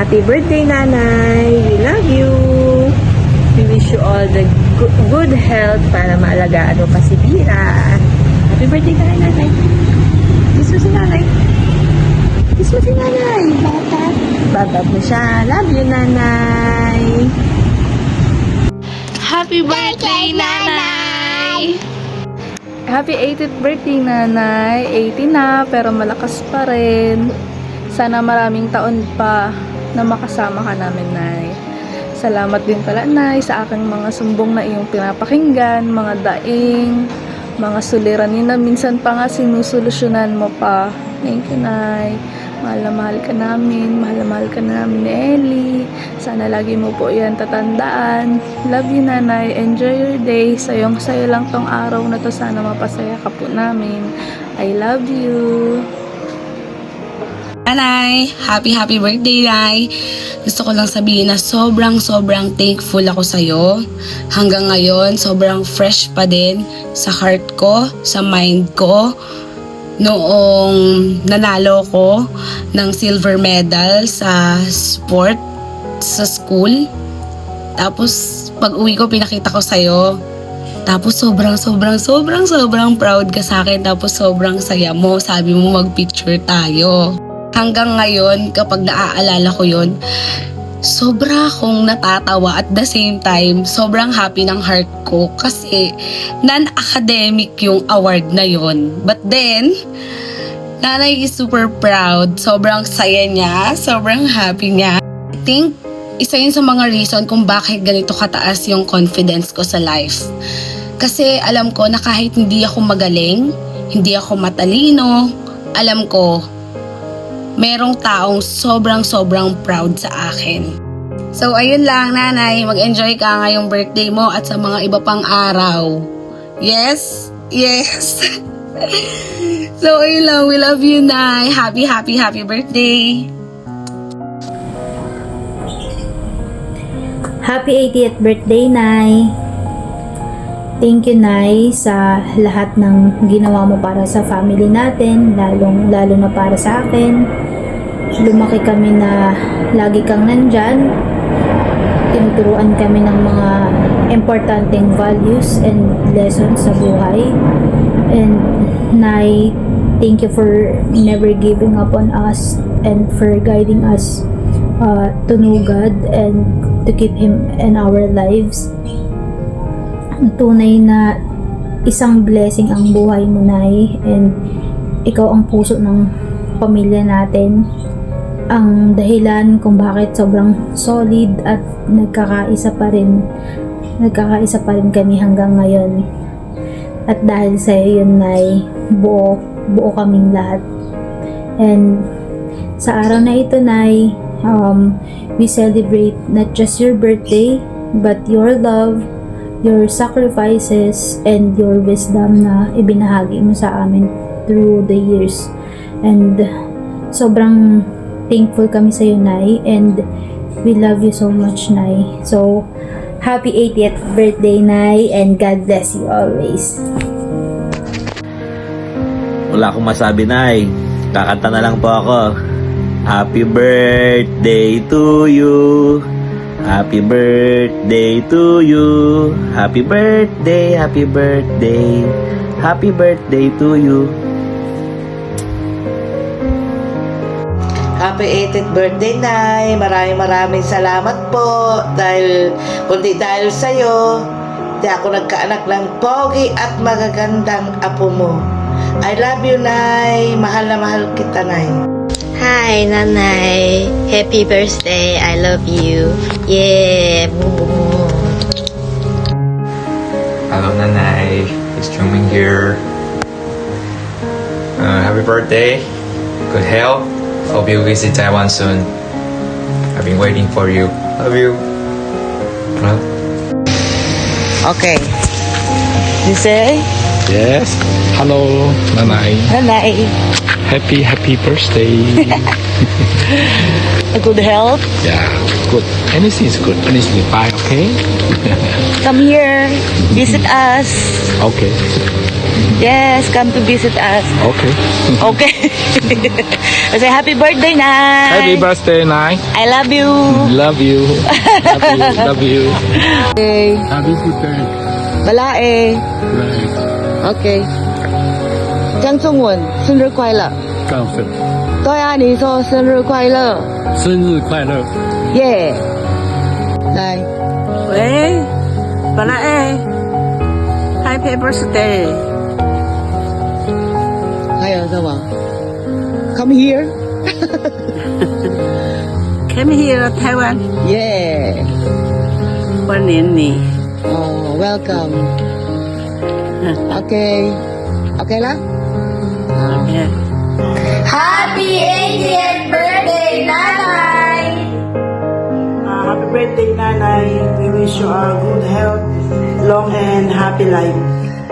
Happy birthday, Nanay! We love you! We wish you all the good health para maalagaan mo pa si Bira. Happy birthday ka kay Nanay! Kiss mo si Nanay! Kiss mo si Nanay! Babat mo siya. Love you, Nanay! Happy birthday, Nanay! Happy 80th birthday, Nanay. 80 na, pero malakas pa rin. Sana maraming taon pa na makasama ka namin, Nay. Salamat din pala, Nay, sa aking mga sumbong na iyong pinapakinggan, mga daing, mga suliranin na minsan pa nga sinusolusyonan mo pa. Thank you, Nay. Mahal na mahal ka namin. Mahal na mahal ka namin ni Ellie. Sana lagi mo po yan tatandaan. Love you, Nanay. Enjoy your day. Sayong-sayo lang tong araw na to. Sana mapasaya ka po namin. I love you. Nanay, happy birthday, Nay. Gusto ko lang sabihin na sobrang thankful ako sa'yo. Hanggang ngayon, sobrang fresh pa din sa heart ko, sa mind ko. Noong nanalo ko ng silver medal sa sport sa school. Tapos pag uwi ko pinakita ko sa'yo. Tapos sobrang proud ka sa akin. Tapos sobrang saya mo. Sabi mo mag-picture tayo. Hanggang ngayon kapag naaalala ko yon, sobra akong natatawa at the same time, sobrang happy ng heart ko kasi non-academic yung award na yon. But then, Nanay is super proud. Sobrang saya niya, sobrang happy niya. I think, isa yun sa mga reason kung bakit ganito kataas yung confidence ko sa life. Kasi alam ko na kahit hindi ako magaling, hindi ako matalino, alam ko, merong taong sobrang proud sa akin. So, ayun lang, Nanay. Mag-enjoy ka ngayong birthday mo at sa mga iba pang araw. Yes? Yes. So, ayun lang. We love you, Nay. Happy birthday. Happy 80th birthday, Nay. Thank you, Nay, sa lahat ng ginawa mo para sa family natin, lalo na para sa akin. Lumaki kami na lagi kang nandyan. Tinuturuan kami ng mga importanteng values and lessons sa buhay. And Nay, thank you for never giving up on us and for guiding us to know God and to keep Him in our lives. Tunay na isang blessing ang buhay mo, Nay, and ikaw ang puso ng pamilya natin, ang dahilan kung bakit sobrang solid at nagkakaisa pa rin kami hanggang ngayon. At dahil sa iyo yun, Nay, buo kaming lahat. And sa araw na ito, Nay, we celebrate not just your birthday but your love, your sacrifices, and your wisdom na ibinahagi mo sa amin through the years. And sobrang thankful kami sa iyo, Nay, and we love you so much, Nay. So, happy 80th birthday, Nay, and God bless you always. Wala akong masabi, Nay. Kakanta na lang po ako. Happy birthday to you. Happy birthday to you. Happy birthday, happy birthday. Happy birthday to you. Happy 80th birthday, Nay. Maraming salamat po. Kundi dahil sa'yo, di ako nagkaanak ng pogi at magagandang apo mo. I love you, Nay. Mahal na mahal kita, Nay. Hi, Nanay. Happy birthday. I love you. Yeah. Hello, Nanay. It's Jungmin here. Happy birthday. Good health. Hope you visit Taiwan soon. I've been waiting for you. Love you. Love. Okay. You say? Yes. Hello, Nanay. Nanay. Happy birthday. A good health. Yeah, good. Anything is good. Anything is fine, okay? Come here. Visit us. Okay. Yes, come to visit us. Okay. Okay. Say happy birthday, Nay. Happy birthday, Nai. I love you. Love you. Love you. Happy birthday. Balae. Right. OK，讲中文，生日快乐。告诉对啊，你说生日快乐，生日快乐。耶、来，喂，本来Happy birthday。还有什么？Come here， Come here, Taiwan，耶、欢迎你。哦、welcome。OK，OK 啦。 OK。 Happy 80th birthday, Nanay! Happy birthday, Nanay. We wish you a good health, long and happy life.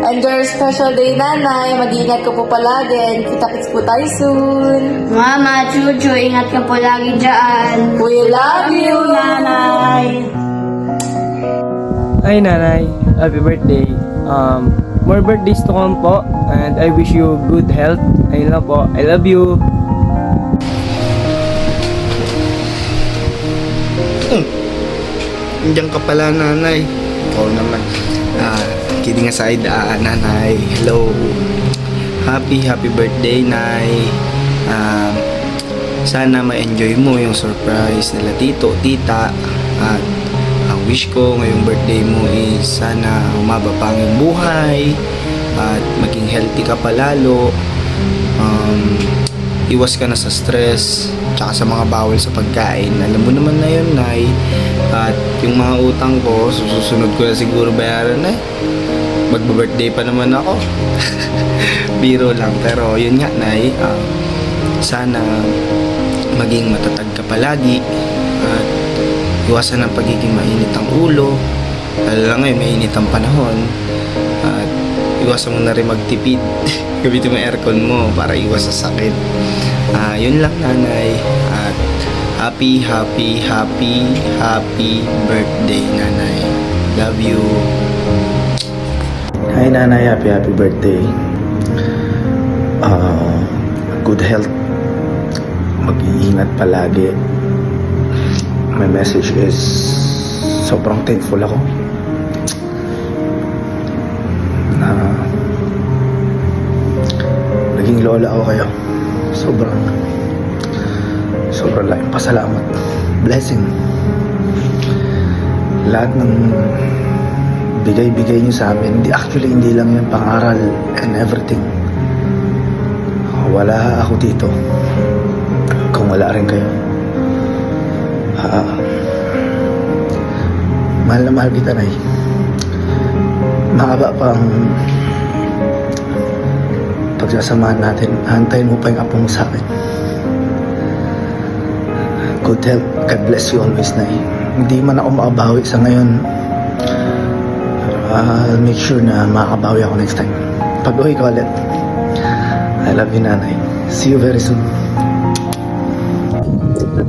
Enjoy your special day, Nanay. Mag-iingat ka po palagi. Kita-kits po tayo soon. Mama, Chuchu, ingat ka po lagi dyan. We love you, Nanay. Hi Nanay, happy birthday. More birthdays to come po and I wish you good health. Ayun lang po, I love you. Diyan ka pala, Nanay. Ikaw naman. Kidding aside, Nanay. Hello. Happy birthday, Nay. Sana ma-enjoy mo yung surprise nila tito, tita. At ang wish ko ngayong birthday mo is sana humaba pa ang iyong buhay at maging healthy ka palalo. Iwas ka na sa stress tsaka sa mga bawal sa pagkain. Alam mo naman na yun, Nay. At yung mga utang ko, susunod ko na siguro bayaran na. Magba-birthday pa naman ako. Biro lang. Pero yun nga, Nay. Sana maging matatag ka palagi. At iwasan ang pagiging mainit ang ulo. Lalo lang ngayon, mainit ang panahon. At iwasan mo na rin magtipid. Gamitin mo aircon mo para iwas sa sakit. Yun lang, Nanay. At happy birthday, Nanay. Love you. Hi Nanay, happy birthday. Good health. Mag-iingat palagi. My message is sobrang thankful ako na naging lola ako kayo. Sobrang laking pasalamat. Blessing. Lahat ng bigay-bigay niyo sa amin, hindi lang yung pang-aral and everything. Wala ako dito kung wala rin kayo. Mahal na mahal kita, Nay. Mahaba pa ang pagsasamahan natin. Hantayin mo pa yung apo mo sa akin. Good health. God bless you always, Nay. Hindi man ako makabawi sa ngayon. I'll make sure na makabawi ako next time. Pag-uwi ka ulit. I love you, Nanay. See you very soon.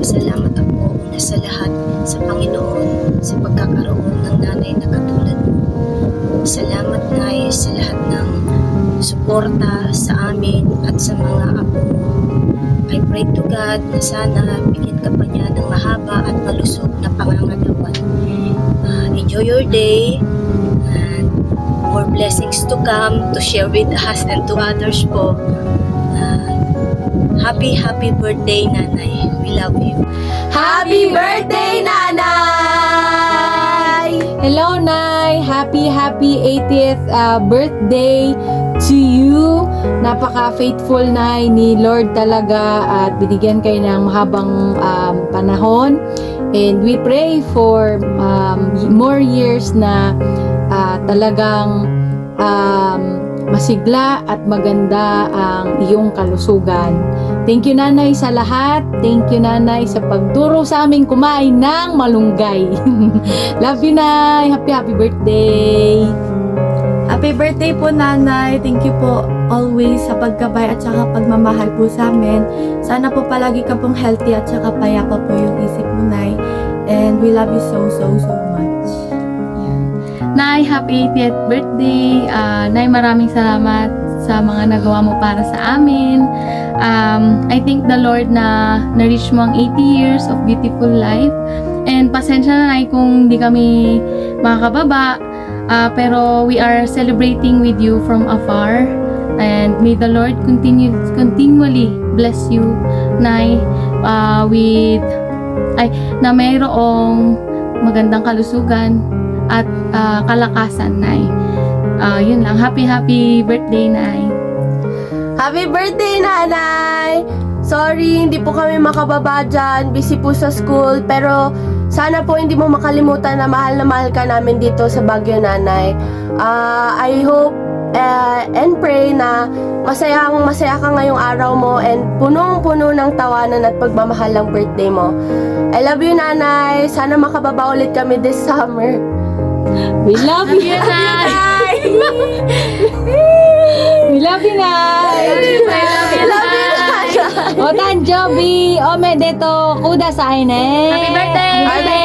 Salamat ako una sa lahat sa Panginoon sa pagkakaroon ng nanay na katulad mo. Salamat, Nay, sa lahat ng suporta sa amin at sa mga apo mo. I pray to God na sana bigyan ka pa niya ng mahaba at malusog na pangangalawan. Enjoy your day and more blessings to come to share with us and to others po. Happy birthday, Nanay. We love you. Happy birthday, Nanay! Hello, Nay! Happy 80th birthday to you. Napaka-faithful, Nay, ni Lord talaga at binigyan kayo ng mahabang panahon. And we pray for more years na talagang masigla at maganda ang iyong kalusugan. Thank you, Nanay, sa lahat. Thank you, Nanay, sa pagturo sa aming kumain ng malunggay. Love you, Nay. Happy birthday. Happy birthday po, Nanay. Thank you po always sa paggabay at saka pagmamahal po sa amin. Sana po palagi ka pong healthy at saka payapa po yung isip mo, Nay. And we love you so much. Nay, happy 80th birthday. Nay, maraming salamat sa mga nagawa mo para sa amin. I thank the Lord na na-reach mo ang 80 years of beautiful life. And pasensya na, Nay, kung di kami makakababa. Pero we are celebrating with you from afar. And may the Lord continually bless you, Nay, na mayroong magandang kalusugan at kalakasan, Nay. Yun lang. Happy birthday, Nay. Happy birthday, Nanay! Sorry, hindi po kami makababa dyan. Busy po sa school. Pero sana po hindi mo makalimutan na mahal ka namin dito sa Baguio, Nanay. I hope and pray na masaya ka ngayong araw mo and punong-puno ng tawanan at pagmamahal ang birthday mo. I love you, Nanay. Sana makababa ulit kami this summer. We love you, Nay! We love you, Nay! I love you, Nanay! O, Tanjobi! O, medeto! Kuda sa akin, eh! Happy birthday! Happy